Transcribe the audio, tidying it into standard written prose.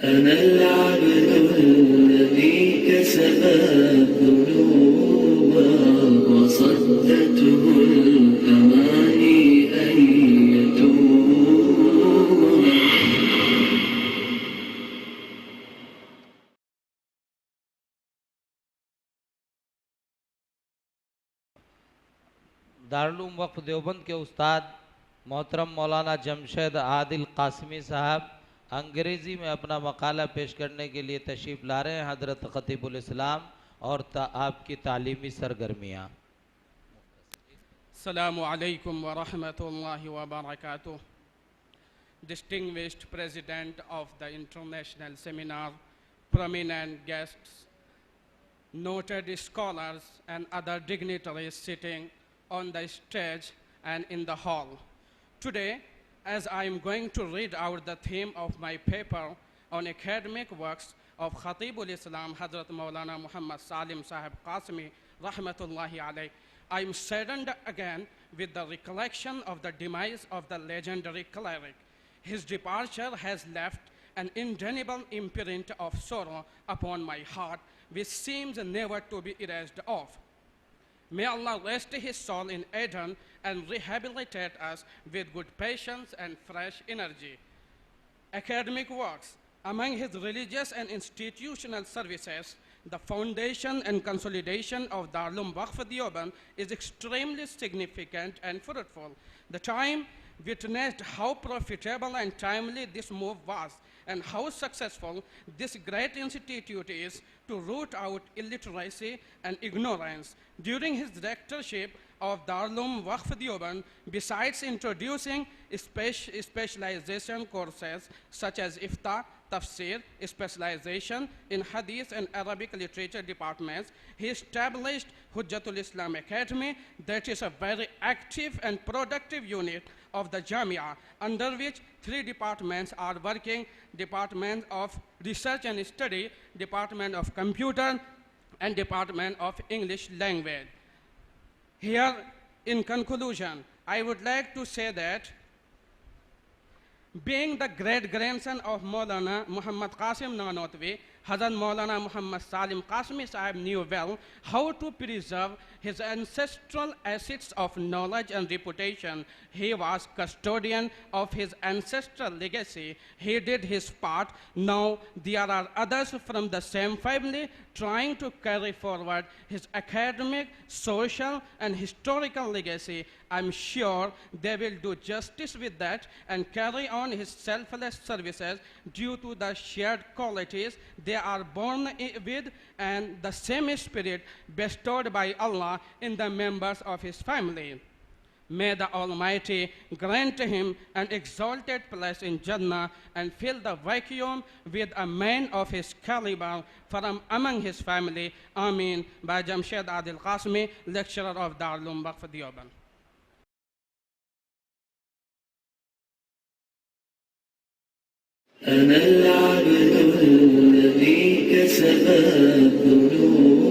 أنا العبد الذي كسب الذنوب وصدته الأماني أن يتوب. دارالعلوم وقف دیوبند کے استاد محترم مولانا جمشید عادل قاسمی صاحب انگریزی میں اپنا مقالہ پیش کرنے کے لیے تشریف لا رہے ہیں. حضرت خطیب الاسلام اور آپ کی تعلیمی سرگرمیاں. السلام علیکم ورحمۃ اللہ وبرکاتہ. Distinguished President of the International Seminar, prominent guests, noted scholars and other dignitaries sitting on the stage and in the hall. Today, as I am going to read out the theme of my paper on academic works of Khatiib al-Islam, Hadrat Maulana Muhammad Salim Sahib Qasimi, Rahmatullahi Alayh, I am saddened again with the recollection of the demise of the legendary cleric. His departure has left an indelible imprint of sorrow upon my heart, which seems never to be erased off. May Allah rest his soul in Eden and rehabilitate us with good patience and fresh energy. Academic works. Among his religious and institutional services, the foundation and consolidation of Dharlum Waqf Deoband is extremely significant and fruitful. The time witnessed how profitable and timely this move was, and how successful this great institute is to root out illiteracy and ignorance. During his directorship of Dharlum Waqf Deoband, besides introducing specialization courses such as Ifta, Tafsir, specialization in Hadith and Arabic literature departments, he established Hujjatul Islam Academy, that is a very active and productive unit of the Jami'ah, under which 3 departments are working: Department of Research and Study, Department of Computer, and Department of English Language. Here, in conclusion, I would like to say that being the great-grandson of Maulana Muhammad Qasim Nanotwi, Hazrat Maulana Muhammad Salim Qasmi Sahib knew well how to preserve his ancestral assets of knowledge and reputation. He was custodian of his ancestral legacy. He did his part. Now there are others from the same family trying to carry forward his academic, social, and historical legacy. I'm sure they will do justice with that and carry on his selfless services due to the shared qualities they are born with and the same spirit bestowed by Allah in the members of his family. May the Almighty grant him an exalted place in Jannah and fill the vacuum with a man of his caliber from among his family. Ameen. By Jamshid Adil Qasmi, lecturer of Dharlum Waqf Deoband. أنا العبد الذي كسب الذنوب